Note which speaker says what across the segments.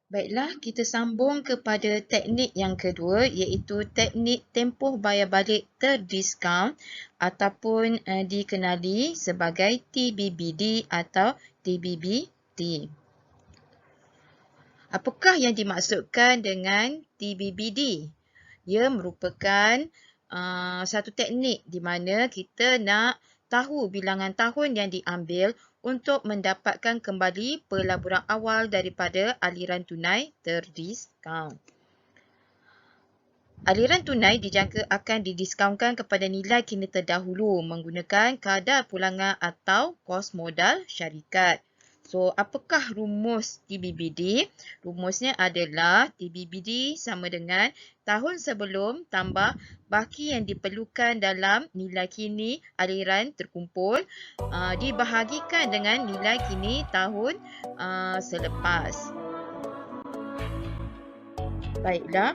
Speaker 1: Baiklah, kita sambung kepada teknik yang kedua iaitu teknik tempoh bayar balik terdiskaun ataupun dikenali sebagai TBBD atau TBBT. Apakah yang dimaksudkan dengan TBBD? Ia merupakan satu teknik di mana kita nak tahu bilangan tahun yang diambil untuk mendapatkan kembali pelaburan awal daripada aliran tunai terdiskaun. Aliran tunai dijangka akan didiskaunkan kepada nilai kina terdahulu menggunakan kadar pulangan atau kos modal syarikat. So, apakah rumus TBBD? Rumusnya adalah TBBD sama dengan tahun sebelum tambah baki yang diperlukan dalam nilai kini aliran terkumpul dibahagikan dengan nilai kini tahun selepas. Baiklah,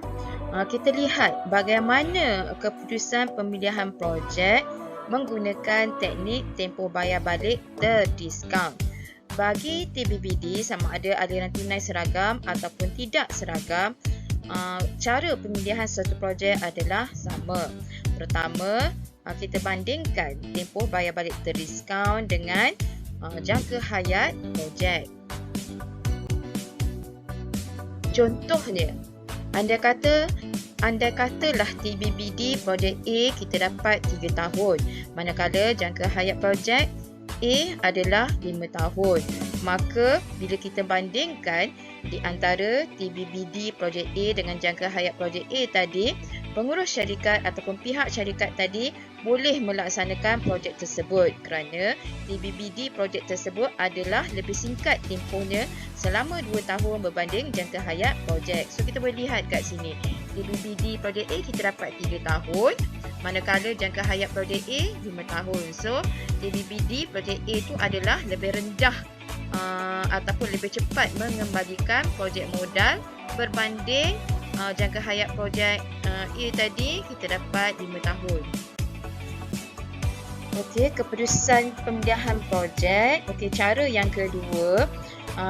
Speaker 1: kita lihat bagaimana keputusan pemilihan projek menggunakan teknik tempoh bayar balik terdiskaun. Bagi TBBD, sama ada aliran tunai seragam ataupun tidak seragam, cara pemilihan satu projek adalah sama. Pertama, kita bandingkan tempoh bayar balik terdiskaun dengan jangka hayat projek. Contohnya, Andai katalah TBBD projek A kita dapat 3 tahun, manakala jangka hayat projek A adalah 5 tahun. Maka bila kita bandingkan di antara TBBD projek A dengan jangka hayat projek A tadi, pengurus syarikat ataupun pihak syarikat tadi boleh melaksanakan projek tersebut kerana TBBD projek tersebut adalah lebih singkat tempohnya selama 2 tahun berbanding jangka hayat projek. So kita boleh lihat kat sini, TBBD projek A kita dapat 3 tahun, manakala jangka hayat projek A 5 tahun. So TBBD projek A itu adalah lebih rendah ataupun lebih cepat mengembalikan projek modal berbanding jangka hayat projek A tadi kita dapat 5 tahun. Okey, keputusan pemilihan projek. Okey, cara yang kedua,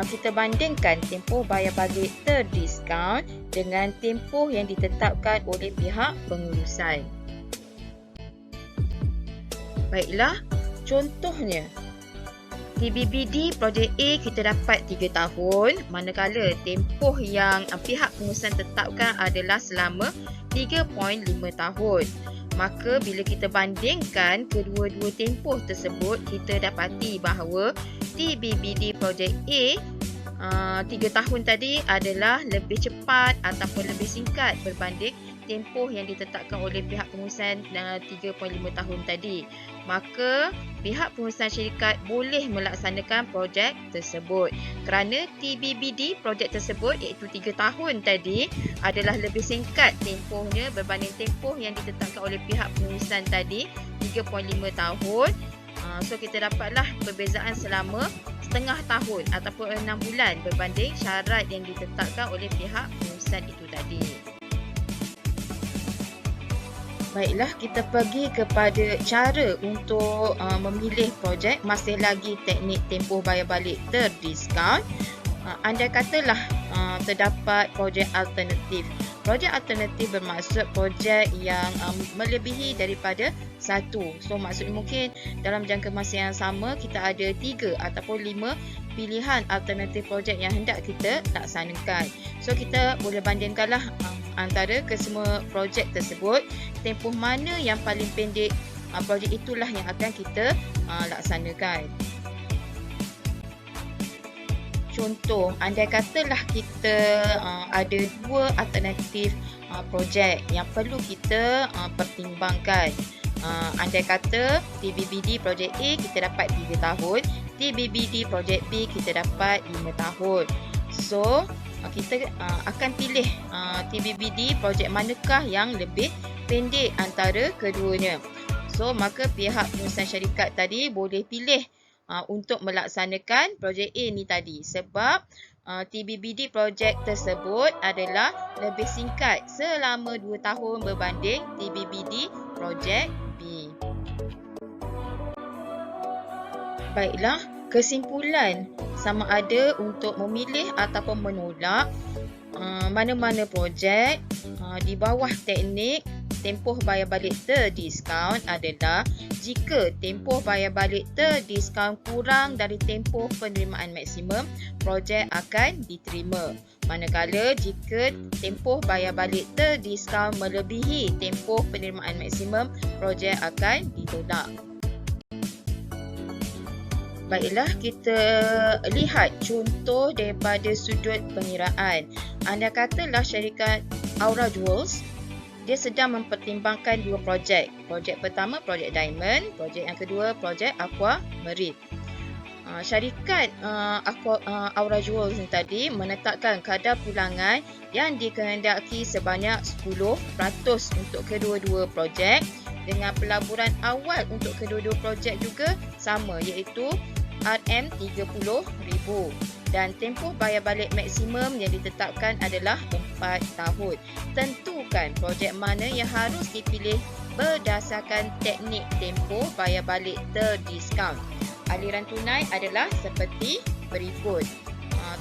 Speaker 1: kita bandingkan tempoh bayar balik terdiskaun dengan tempoh yang ditetapkan oleh pihak pengurusan. Baiklah, contohnya TBBD projek A kita dapat 3 tahun, manakala tempoh yang pihak pengurusan tetapkan adalah selama 3.5 tahun. Maka bila kita bandingkan kedua-dua tempoh tersebut, kita dapati bahawa TBBD projek A 3 tahun tadi adalah lebih cepat ataupun lebih singkat berbanding tempoh yang ditetapkan oleh pihak pengurusan 3.5 tahun tadi. Maka pihak pengurusan syarikat boleh melaksanakan projek tersebut kerana TBBD projek tersebut iaitu 3 tahun tadi adalah lebih singkat tempohnya berbanding tempoh yang ditetapkan oleh pihak pengurusan tadi 3.5 tahun. So kita dapatlah perbezaan selama setengah tahun ataupun 6 bulan berbanding syarat yang ditetapkan oleh pihak pengurusan itu tadi. Baiklah, kita pergi kepada cara untuk memilih projek. Masih lagi teknik tempoh bayar balik terdiskaun. Andai katalah terdapat projek alternatif. Projek alternatif bermaksud projek yang melebihi daripada satu. So maksudnya mungkin dalam jangka masa yang sama kita ada 3 ataupun 5 pilihan alternatif projek yang hendak kita laksanakan. So kita boleh bandingkanlah antara kesemua projek tersebut, tempoh mana yang paling pendek, projek itulah yang akan kita laksanakan. Contoh, andai katalah kita ada 2 alternatif projek yang perlu kita pertimbangkan. Andai kata TBBD projek A kita dapat 3 tahun, TBBD projek B kita dapat 5 tahun. So, kita akan pilih TBBD projek manakah yang lebih pendek antara keduanya. So, maka pihak pengurusan syarikat tadi boleh pilih untuk melaksanakan projek A ni tadi sebab TBBD projek tersebut adalah lebih singkat selama 2 tahun berbanding TBBD projek B. Baiklah, kesimpulan sama ada untuk memilih ataupun menolak mana-mana projek di bawah teknik tempoh bayar balik terdiskaun adalah jika tempoh bayar balik terdiskaun kurang dari tempoh penerimaan maksimum, projek akan diterima. Manakala jika tempoh bayar balik terdiskaun melebihi tempoh penerimaan maksimum, projek akan ditolak. Baiklah, kita lihat contoh daripada sudut pengiraan. Anda katalah syarikat Aura Jewels, dia sedang mempertimbangkan dua projek. Projek pertama, projek Diamond. Projek yang kedua, projek Aqua Marine. Syarikat Aura Jewels ni tadi menetapkan kadar pulangan yang dikehendaki sebanyak 10% untuk kedua-dua projek, dengan pelaburan awal untuk kedua-dua projek juga sama, iaitu RM30,000, dan tempoh bayar balik maksimum yang ditetapkan adalah 4 tahun. Tentukan projek mana yang harus dipilih berdasarkan teknik tempoh bayar balik terdiskaun. Aliran tunai adalah seperti berikut.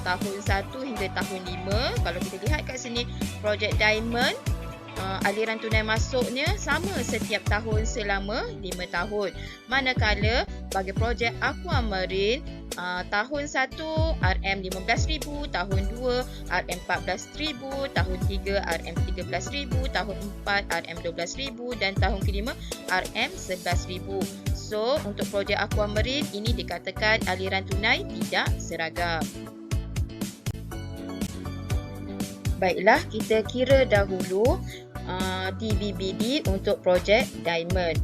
Speaker 1: Tahun 1 hingga tahun 5, kalau kita lihat kat sini, projek Diamond, aliran tunai masuknya sama setiap tahun selama 5 tahun. Manakala bagi projek Aqua Marine, tahun 1 RM15,000, tahun 2 RM14,000, tahun 3 RM13,000, tahun 4 RM12,000 dan tahun kelima RM11,000. So, untuk projek Aqua Marine ini dikatakan aliran tunai tidak seragam. Baiklah, kita kira dahulu TBBD untuk projek Diamond.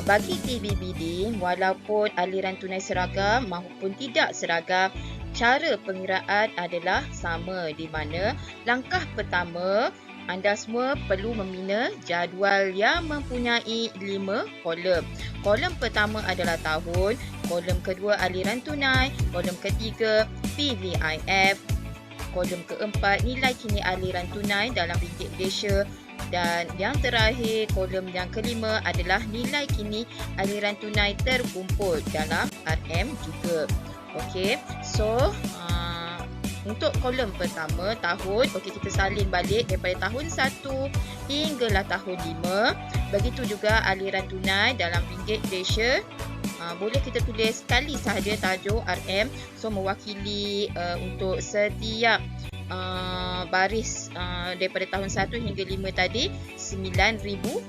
Speaker 1: Bagi TBBD, walaupun aliran tunai seragam maupun tidak seragam, cara pengiraan adalah sama, di mana langkah pertama, anda semua perlu membina jadual yang mempunyai 5 kolom. Kolom pertama adalah tahun, kolom kedua aliran tunai, kolom ketiga PVIF, kolom keempat nilai kini aliran tunai dalam ringgit Malaysia, dan yang terakhir kolom yang kelima adalah nilai kini aliran tunai terkumpul dalam RM juga. Okey, so untuk kolom pertama tahun, okey, kita salin balik daripada tahun 1 hinggalah tahun 5. Begitu juga aliran tunai dalam ringgit Malaysia. Boleh kita tulis sekali sahaja tajuk RM, so mewakili untuk setiap baris daripada tahun 1 hingga 5 tadi RM9,000.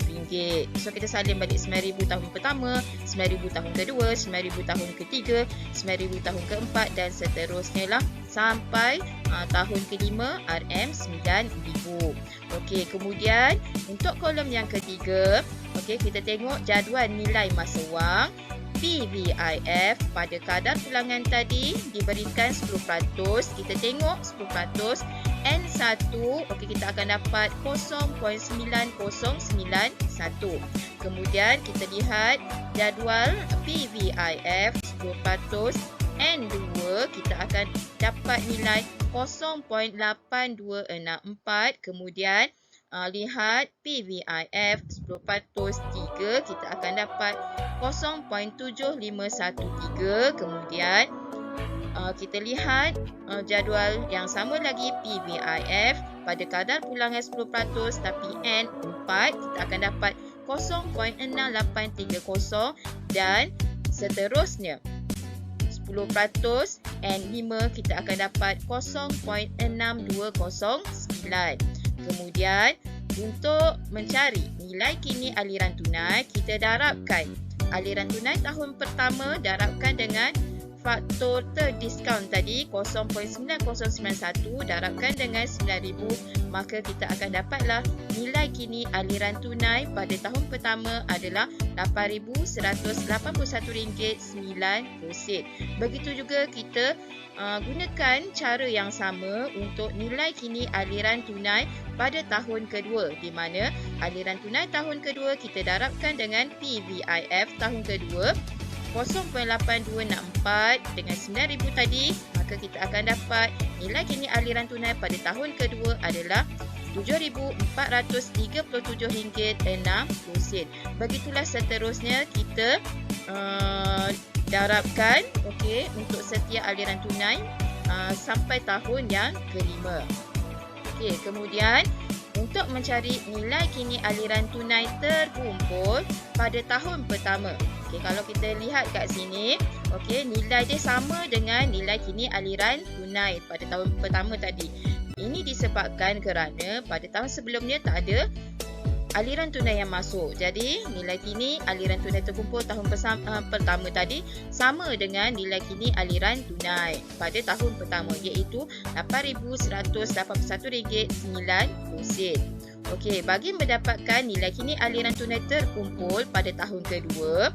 Speaker 1: So kita salin balik RM9,000 tahun pertama, RM9,000 tahun kedua, RM9,000 tahun ketiga, RM9,000 tahun keempat dan seterusnya lah sampai tahun kelima RM9,000. Okey, kemudian untuk kolom yang ketiga, okey, kita tengok jadual nilai masa wang. PVIF pada kadar pulangan tadi diberikan 10%. Kita tengok 10%. N1, okey, kita akan dapat 0.9091. Kemudian kita lihat jadual PVIF 10%. N2, kita akan dapat nilai 0.8264. Kemudian lihat PVIF 10% 3, kita akan dapat 0.7513. Kemudian kita lihat jadual yang sama lagi PVIF pada kadar pulangan 10% tapi N4, kita akan dapat 0.6830 dan seterusnya. 10% N5, kita akan dapat 0.6209. Kemudian untuk mencari nilai kini aliran tunai, kita darabkan aliran tunai tahun pertama darabkan dengan faktor terdiskaun tadi 0.9091 darabkan dengan 9,000, maka kita akan dapatlah nilai kini aliran tunai pada tahun pertama adalah RM8,181.90. Begitu juga kita gunakan cara yang sama untuk nilai kini aliran tunai pada tahun kedua, di mana aliran tunai tahun kedua kita darabkan dengan PVIF tahun kedua 0.8264 dengan 9,000 tadi, maka kita akan dapat nilai kini aliran tunai pada tahun kedua adalah RM7,437.60. Begitulah seterusnya kita darabkan untuk setiap aliran tunai sampai tahun yang kelima. Kemudian untuk mencari nilai kini aliran tunai terkumpul pada tahun pertama. Kalau kita lihat kat sini, nilai dia sama dengan nilai kini aliran tunai pada tahun pertama tadi. Ini disebabkan kerana pada tahun sebelumnya tak ada aliran tunai yang masuk. Jadi nilai kini aliran tunai terkumpul tahun pertama tadi sama dengan nilai kini aliran tunai pada tahun pertama, iaitu RM8,181.90. Bagi mendapatkan nilai kini aliran tunai terkumpul pada tahun kedua,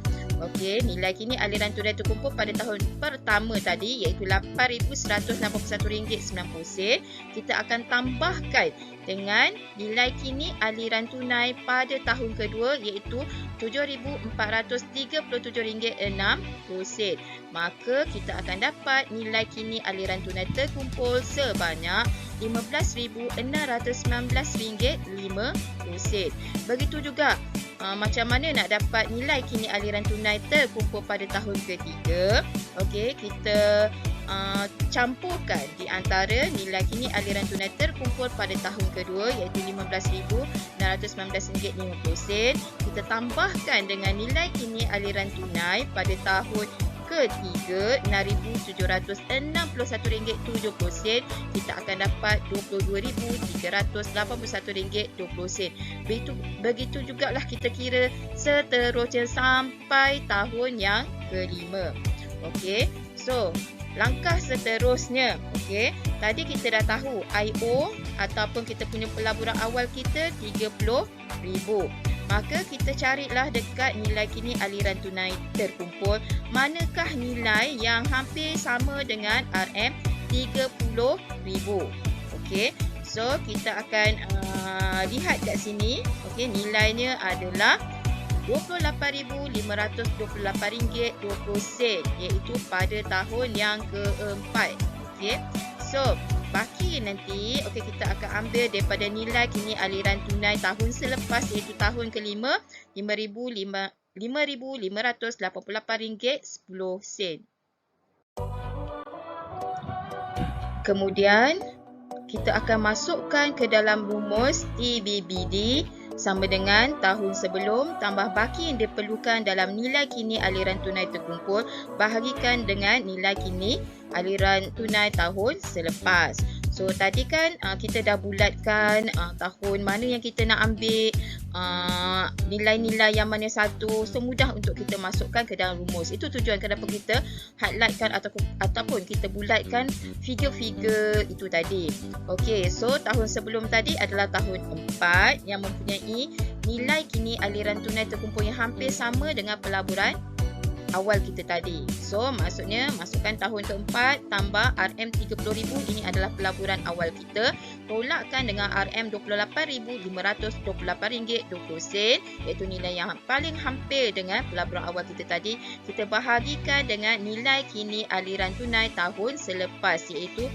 Speaker 1: nilai kini aliran tunai terkumpul pada tahun pertama tadi iaitu RM8,181.90, kita akan tambahkan dengan nilai kini aliran tunai pada tahun kedua iaitu RM7,437.60. Maka kita akan dapat nilai kini aliran tunai terkumpul sebanyak RM15,619.50. Begitu juga macam mana nak dapat nilai kini aliran tunai terkumpul pada tahun ketiga. Kita campurkan di antara nilai kini aliran tunai terkumpul pada tahun kedua iaitu RM15,619.50. Kita tambahkan dengan nilai kini aliran tunai pada tahun ketiga RM6,761.70, kita akan dapat RM22,381.20. Begitu jugalah kita kira seterusnya sampai tahun yang kelima. So langkah seterusnya, tadi kita dah tahu IO ataupun kita punya pelaburan awal kita RM30,000. Maka kita carilah dekat nilai kini aliran tunai terkumpul, manakah nilai yang hampir sama dengan RM30,000. So kita akan lihat kat sini, nilainya adalah RM28,528.20, iaitu pada tahun yang keempat. So baki nanti kita akan ambil daripada nilai kini aliran tunai tahun selepas iaitu tahun kelima RM5,588.10. Kemudian kita akan masukkan ke dalam rumus TBBD sama dengan tahun sebelum tambah baki yang diperlukan dalam nilai kini aliran tunai terkumpul bahagikan dengan nilai kini aliran tunai tahun selepas. So tadi kan kita dah bulatkan tahun mana yang kita nak ambil, nilai-nilai yang mana satu. So mudah untuk kita masukkan ke dalam rumus. Itu tujuan kenapa kita highlightkan ataupun kita bulatkan figure-figure itu tadi. So tahun sebelum tadi adalah tahun 4 yang mempunyai nilai kini aliran tunai terkumpul yang hampir sama dengan pelaburan awal kita tadi. So maksudnya masukkan tahun keempat tambah RM30,000, ini adalah pelaburan awal kita, tolakkan dengan RM28,528.20, iaitu nilai yang paling hampir dengan pelaburan awal kita tadi. Kita bahagikan dengan nilai kini aliran tunai tahun selepas iaitu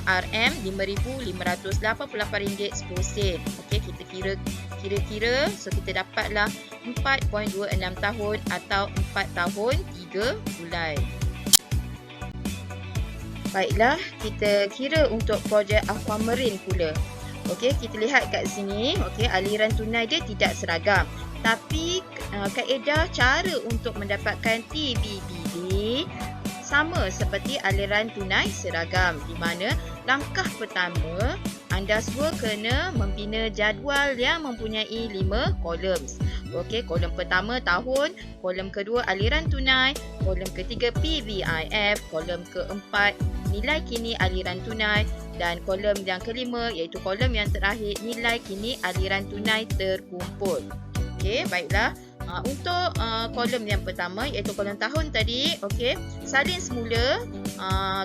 Speaker 1: RM5,588.10. Kita kira-kira, so kita dapatlah 4.26 tahun atau 4 tahun 3 bulan. Baiklah, kita kira untuk projek Aquamarine pula. Kita lihat kat sini, aliran tunai dia tidak seragam. Tapi kaedah cara untuk mendapatkan TBBD sama seperti aliran tunai seragam, di mana langkah pertama anda semua kena membina jadual yang mempunyai 5 kolom. Kolom pertama tahun, kolom kedua aliran tunai, kolom ketiga PVIF, kolom keempat nilai kini aliran tunai dan kolom yang kelima iaitu kolom yang terakhir nilai kini aliran tunai terkumpul. Baiklah. Untuk kolom yang pertama iaitu kolom tahun tadi, salin semula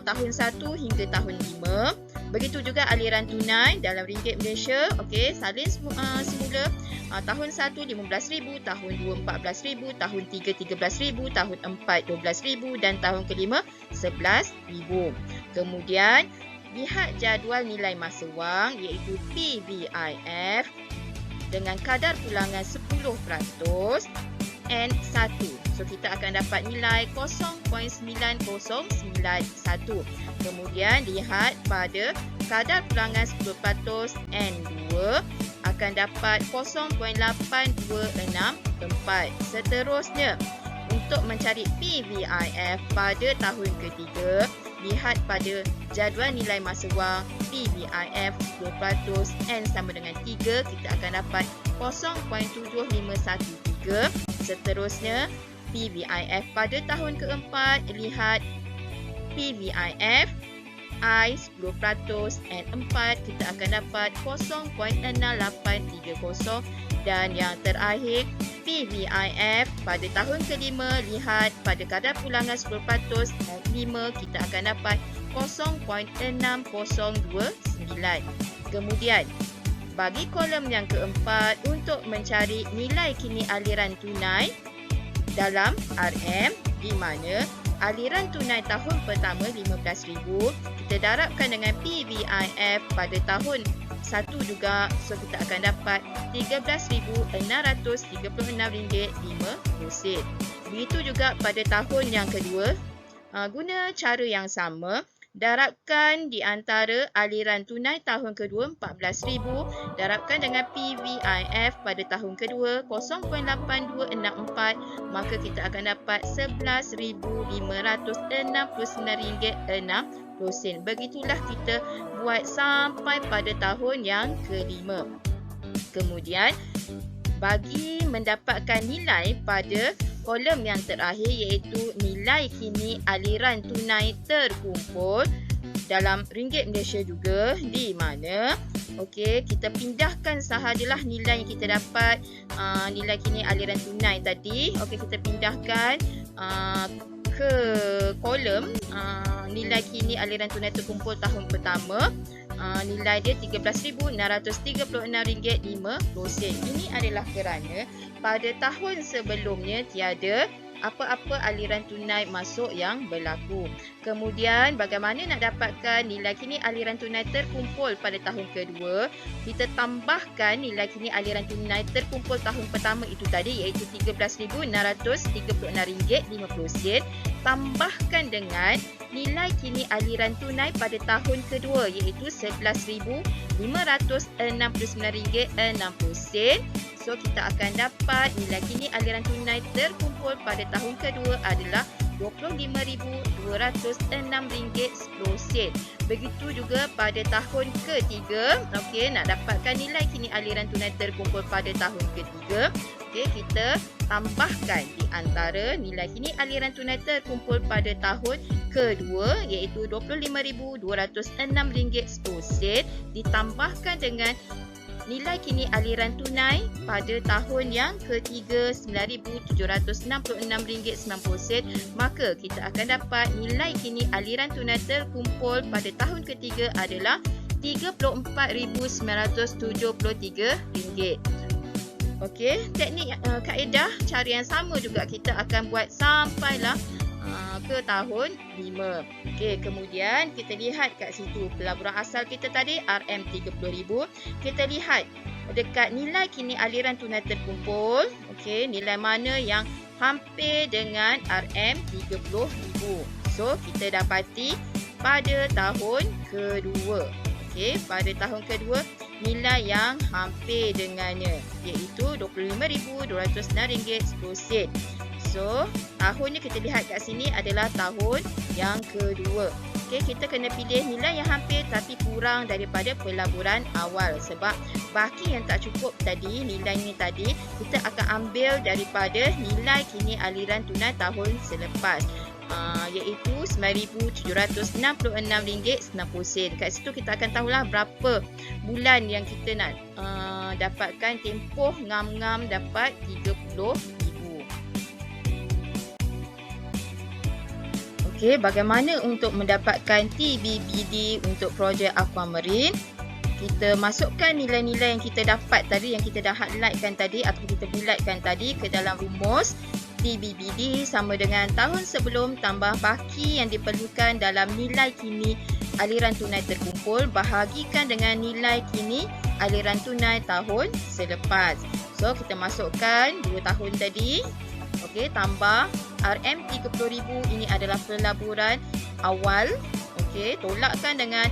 Speaker 1: tahun 1 hingga tahun 5. Begitu juga aliran tunai dalam ringgit Malaysia, salin semula tahun 1 RM15,000, tahun 2 RM14,000, tahun 3 RM13,000, tahun 4 RM12,000 dan tahun kelima RM11,000. Kemudian lihat jadual nilai masa wang iaitu PVIF dengan kadar pulangan 10%. So kita akan dapat nilai 0.9091. Kemudian lihat pada kadar pulangan 10% N2 akan dapat 0.8264. Seterusnya, untuk mencari PVIF pada tahun ketiga, lihat pada jadual nilai masa wang PVIF 10% N sama dengan 3, kita akan dapat 0.7513. Seterusnya, PVIF pada tahun keempat, lihat PVIF I 10% N4, kita akan dapat 0.6830. Dan yang terakhir, PVIF pada tahun kelima, lihat pada kadar pulangan 10% N5, kita akan dapat 0.6029. Kemudian, bagi kolom yang keempat, untuk mencari nilai kini aliran tunai dalam RM, di mana aliran tunai tahun pertama RM15,000, kita darabkan dengan PVIF pada tahun 1 juga, so kita akan dapat RM13,636.50. Begitu juga pada tahun yang kedua, guna cara yang sama, darabkan di antara aliran tunai tahun kedua RM14,000, darabkan dengan PVIF pada tahun kedua 0.8264, maka kita akan dapat RM11,569.60. Begitulah kita buat sampai pada tahun yang kelima. Kemudian, bagi mendapatkan nilai pada kolom yang terakhir, iaitu nilai kini aliran tunai terkumpul dalam ringgit Malaysia juga, di mana kita pindahkan sahajalah nilai yang kita dapat, nilai kini aliran tunai tadi. Kita pindahkan ke kolom nilai kini aliran tunai terkumpul tahun pertama. Nilai dia RM13,636.50. Ini adalah kerana pada tahun sebelumnya tiada apa-apa aliran tunai masuk yang berlaku. Kemudian, bagaimana nak dapatkan nilai kini aliran tunai terkumpul pada tahun kedua? Kita tambahkan nilai kini aliran tunai terkumpul tahun pertama itu tadi, iaitu RM13,636.50. Tambahkan dengan nilai kini aliran tunai pada tahun kedua, iaitu RM11,569.60. So, kita akan dapat nilai kini aliran tunai terkumpul pada tahun kedua adalah RM25,206.10. Begitu juga pada tahun ketiga. Nak dapatkan nilai kini aliran tunai terkumpul pada tahun ketiga, kita tambahkan di antara nilai kini aliran tunai terkumpul pada tahun kedua, iaitu RM25,206.10, ditambahkan dengan nilai kini aliran tunai pada tahun yang ketiga RM9,766.90, maka kita akan dapat nilai kini aliran tunai terkumpul pada tahun ketiga adalah RM34,973. Teknik kaedah cara yang sama juga kita akan buat sampailah ke tahun 5. Kemudian kita lihat kat situ pelaburan asal kita tadi RM30,000. Kita lihat dekat nilai kini aliran tunai terkumpul, nilai mana yang hampir dengan RM30,000. So, kita dapati pada tahun kedua. Pada tahun kedua, nilai yang hampir dengannya, iaitu RM25,206.10. So, tahunnya kita lihat kat sini adalah tahun yang kedua. Kita kena pilih nilai yang hampir tapi kurang daripada pelaburan awal. Sebab baki yang tak cukup tadi, nilainya tadi, kita akan ambil daripada nilai kini aliran tunai tahun selepas, iaitu RM9,766.60. Kat situ kita akan tahulah berapa bulan yang kita nak dapatkan tempoh ngam-ngam dapat RM30,000. Bagaimana untuk mendapatkan TBBD untuk projek Aquamarine? Kita masukkan nilai-nilai yang kita dapat tadi, yang kita dah highlightkan tadi atau kita bulatkan tadi ke dalam rumus. TBBD sama dengan tahun sebelum tambah baki yang diperlukan dalam nilai kini aliran tunai terkumpul, bahagikan dengan nilai kini aliran tunai tahun selepas. So, kita masukkan 2 tahun tadi. Okey, tambah RM30,000 ini adalah pelaburan awal. Okey, tolakkan dengan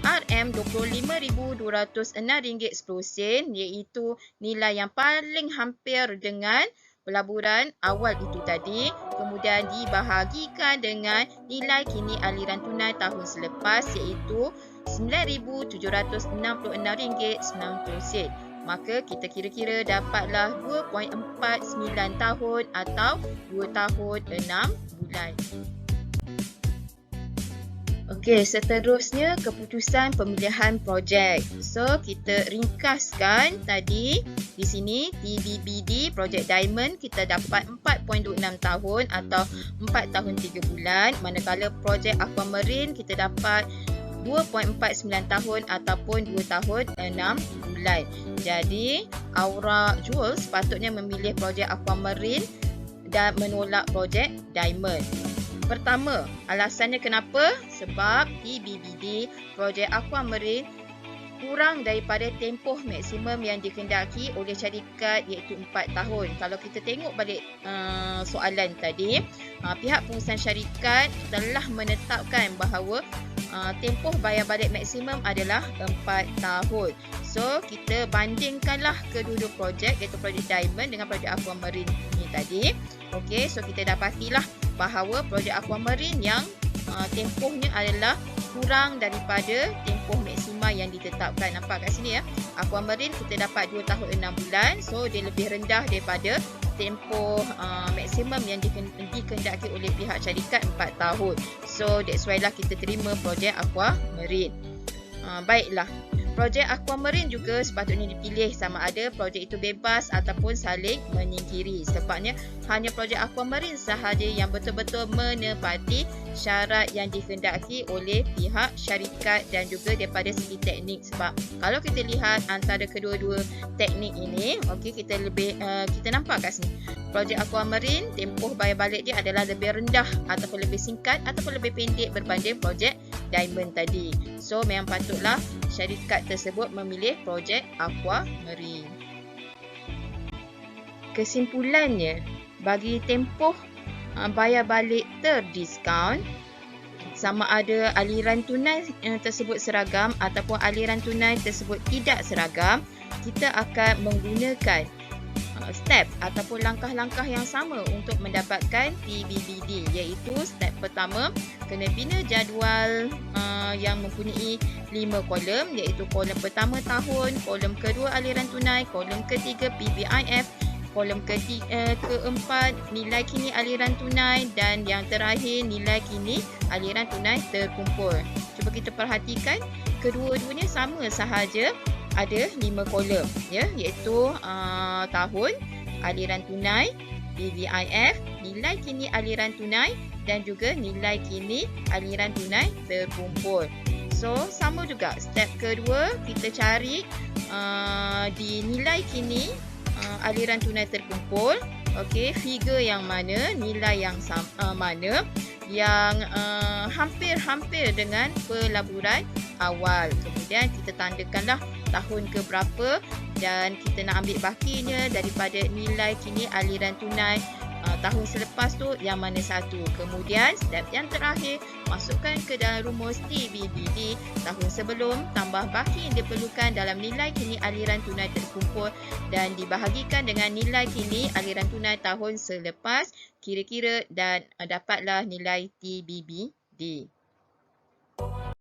Speaker 1: RM25,206.10 iaitu nilai yang paling hampir dengan pelaburan awal itu tadi. Kemudian dibahagikan dengan nilai kini aliran tunai tahun selepas iaitu RM9,766.90. Maka kita kira-kira dapatlah 2.49 tahun atau 2 tahun 6 bulan. Okey, seterusnya keputusan pemilihan projek. So, kita ringkaskan tadi di sini TBBD projek Diamond kita dapat 4.26 tahun atau 4 tahun 3 bulan, manakala projek Aquamarine kita dapat 2.49 tahun ataupun 2 tahun 6 bulan. Jadi, Aura Jewel sepatutnya memilih projek Aquamarine dan menolak projek Diamond. Pertama, alasannya kenapa? Sebab TBBD projek Aquamarine kurang daripada tempoh maksimum yang dikendaki oleh syarikat iaitu 4 tahun. Kalau kita tengok balik soalan tadi, pihak pengurusan syarikat telah menetapkan bahawa tempoh bayar balik maksimum adalah 4 tahun. So, kita bandingkanlah kedua-dua projek iaitu projek Diamond dengan projek Aquamarine ni tadi. Okey, so kita dapatilah bahawa projek Aquamarine yang tempohnya adalah kurang daripada tempoh maksima yang ditetapkan. Nampak kat sini ya. Aquamarine kita dapat 2 tahun 6 bulan. So, dia lebih rendah daripada tempoh maksimum yang dikendaki oleh pihak syarikat 4 tahun. So, that's why lah kita terima projek Aquamarine. Baiklah. Projek Aquamarine juga sepatutnya dipilih sama ada projek itu bebas ataupun saling menyingkiri. Sebabnya hanya projek Aquamarine sahaja yang betul-betul menepati syarat yang dikehendaki oleh pihak syarikat dan juga daripada segi teknik. Sebab kalau kita lihat antara kedua-dua teknik ini, okey, kita nampak kat sini. Projek Aquamarine tempoh bayar balik dia adalah lebih rendah ataupun lebih singkat ataupun lebih pendek berbanding projek Diamond tadi. So, memang patutlah syarikat tersebut memilih projek Aquamarine. Kesimpulannya, bagi tempoh bayar balik terdiskaun, sama ada aliran tunai tersebut seragam ataupun aliran tunai tersebut tidak seragam, kita akan menggunakan step ataupun langkah-langkah yang sama untuk mendapatkan TBBD, iaitu step pertama kena bina jadual yang mempunyai 5 kolom, iaitu kolom pertama tahun, kolom kedua aliran tunai, kolom ketiga PBIF, kolom keempat nilai kini aliran tunai dan yang terakhir nilai kini aliran tunai terkumpul. Cuba kita perhatikan, kedua-duanya sama sahaja, ada 5 kolom ya, iaitu tahun, aliran tunai, BVIF, nilai kini aliran tunai dan juga nilai kini aliran tunai terkumpul. So, sama juga step kedua, kita cari di nilai kini aliran tunai terkumpul. Okey, figure yang mana, nilai yang mana yang hampir-hampir dengan pelaburan awal. Kemudian kita tandakanlah tahun ke berapa dan kita nak ambil bakinya daripada nilai kini aliran tunai tahun selepas tu yang mana satu. Kemudian step yang terakhir, masukkan ke dalam rumus TBBD tahun sebelum tambah baki yang diperlukan dalam nilai kini aliran tunai terkumpul dan dibahagikan dengan nilai kini aliran tunai tahun selepas, kira-kira dan dapatlah nilai TBBD.